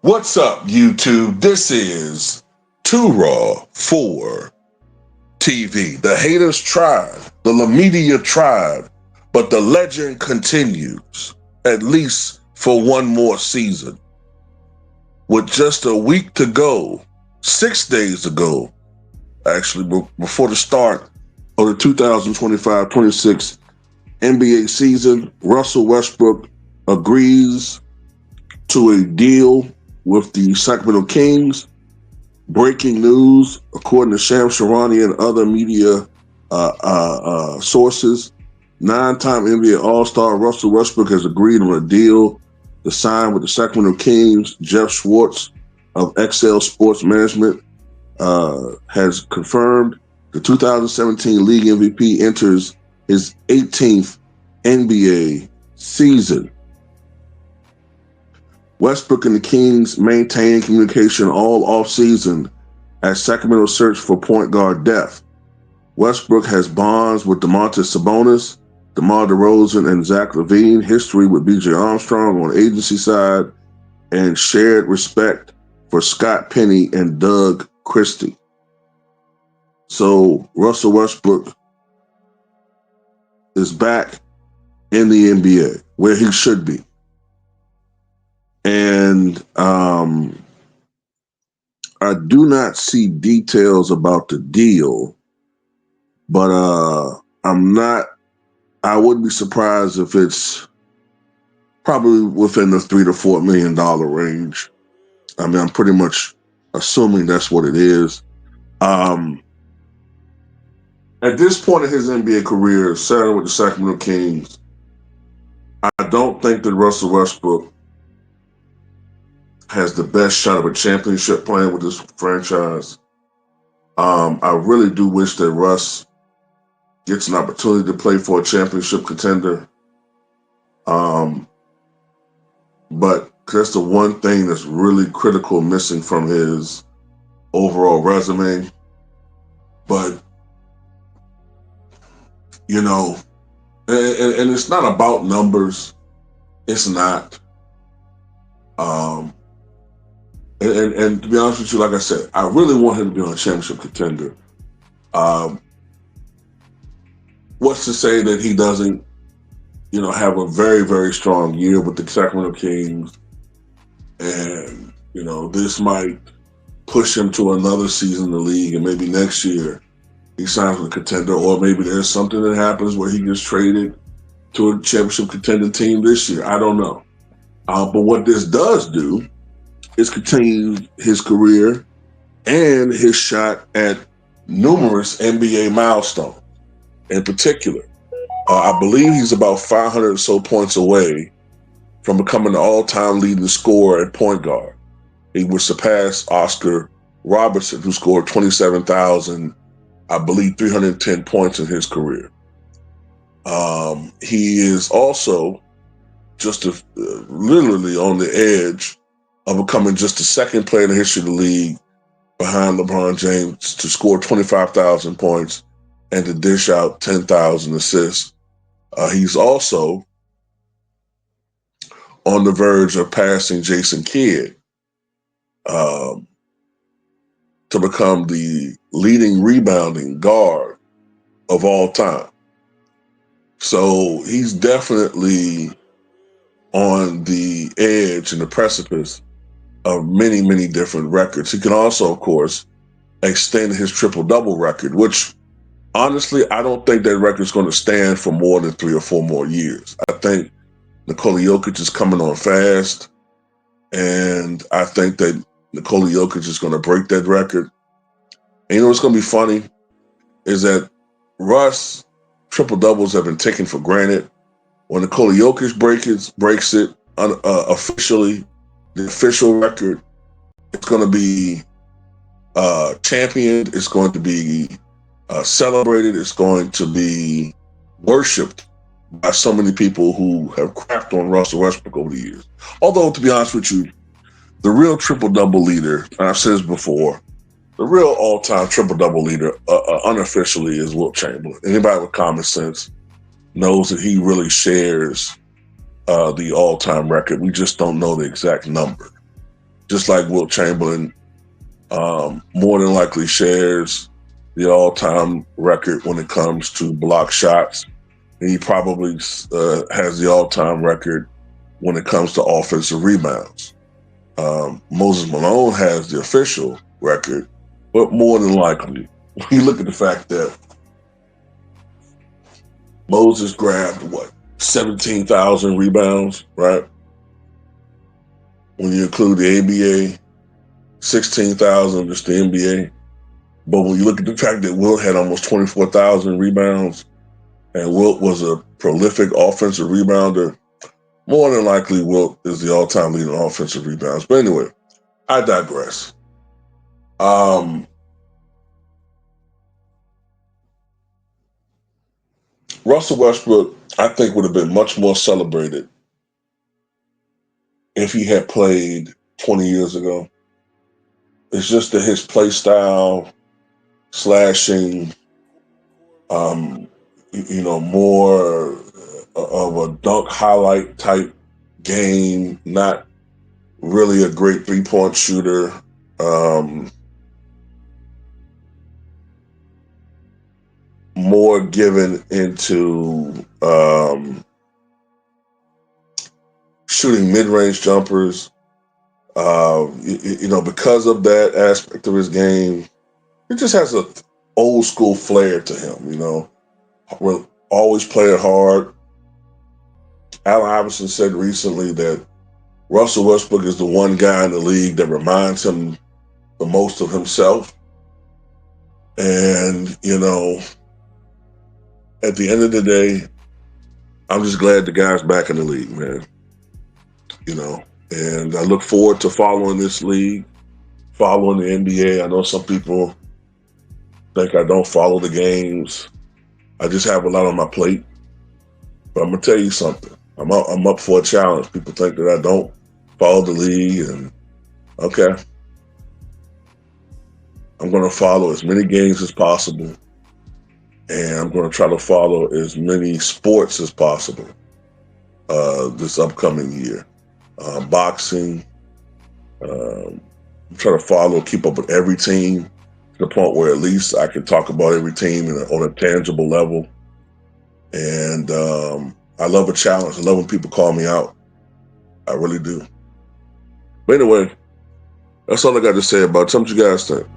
What's up, YouTube? This is Too Raw for TV. The haters tried, the La Media tried, but the legend continues, at least for one more season. With just a week to go, 6 days ago, actually, before the start of the 2025-26 NBA season, Russell Westbrook agrees to a deal with the Sacramento Kings. Breaking news, according to Shams Charania and other media sources, 9-time NBA All-Star Russell Westbrook has agreed on a deal to sign with the Sacramento Kings. Jeff Schwartz of XL Sports Management has confirmed the 2017 League MVP enters his 18th NBA season. Westbrook and the Kings maintain communication all offseason as Sacramento search for point guard depth. Westbrook has bonds with Domantas Sabonis, DeMar DeRozan, and Zach LaVine, history with B.J. Armstrong on agency side, and shared respect for Scott Penny and Doug Christie. So Russell Westbrook is back in the NBA, where he should be. And I do not see details about the deal, but I wouldn't be surprised if it's probably within the $3 to $4 million range. I mean, I'm pretty much assuming that's what it is. At this point in his NBA career, signing with the Sacramento Kings, I don't think that Russell Westbrook has the best shot of a championship playing with this franchise. I really do wish that Russ gets an opportunity to play for a championship contender. But that's the one thing that's really critical missing from his overall resume. But, you know, and it's not about numbers. It's not. And to be honest with you, like I said, I really want him to be on a championship contender. What's to say that he doesn't, have a very, very strong year with the Sacramento Kings, and this might push him to another season in the league, and maybe next year he signs with a contender, or maybe there's something that happens where he gets traded to a championship contending team this year. I don't know. But what this does do is continue his career and his shot at numerous NBA milestones. In particular, I believe he's about 500 or so points away from becoming the all-time leading scorer at point guard. He would surpass Oscar Robertson, who scored 310 points in his career. He is also just literally on the edge of becoming just the second player in the history of the league behind LeBron James to score 25,000 points and to dish out 10,000 assists. He's also on the verge of passing Jason Kidd to become the leading rebounding guard of all time. So he's definitely on the edge and the precipice of many, many different records. He can also, of course, extend his triple-double record, which honestly, I don't think that record is going to stand for more than 3 or 4 more years. I think Nikola Jokic is coming on fast, and I think that Nikola Jokic is going to break that record. And what's going to be funny is that Russ triple-doubles have been taken for granted. When Nikola Jokic breaks it officially, the official record, it's going to be championed. It's going to be celebrated. It's going to be worshipped by so many people who have crapped on Russell Westbrook over the years. Although, to be honest with you, the real triple-double leader, and I've said this before, the real all-time triple-double leader unofficially is Wilt Chamberlain. Anybody with common sense knows that he really shares the all-time record. We just don't know the exact number. Just like Wilt Chamberlain more than likely shares the all-time record when it comes to block shots. And he probably has the all-time record when it comes to offensive rebounds. Moses Malone has the official record, but more than likely, when you look at the fact that Moses grabbed, 17,000 rebounds, right? When you include the ABA, 16,000 just the NBA. But when you look at the fact that Wilt had almost 24,000 rebounds, and Wilt was a prolific offensive rebounder, more than likely Wilt is the all-time leader in offensive rebounds. But anyway, I digress. Russell Westbrook, I think, would have been much more celebrated if he had played 20 years ago. It's just that his play style, slashing, more of a dunk highlight type game, not really a great three-point shooter. More given into shooting mid-range jumpers. Because of that aspect of his game, it just has a old school flair to him. Will always play it hard. Allen Iverson said recently that Russell Westbrook is the one guy in the league that reminds him the most of himself. And, at the end of the day, I'm just glad the guy's back in the league, man. And I look forward to following this league, following the NBA. I know some people think I don't follow the games. I just have a lot on my plate. But I'm gonna tell you something. I'm up for a challenge. People think that I don't follow the league, and okay, I'm gonna follow as many games as possible, and I'm gonna try to follow as many sports as possible this upcoming year. Boxing. I'm trying to keep up with every team to the point where at least I can talk about every team on a tangible level. And I love a challenge. I love when people call me out. I really do. But anyway, that's all I got to say about it. Tell me what you guys think.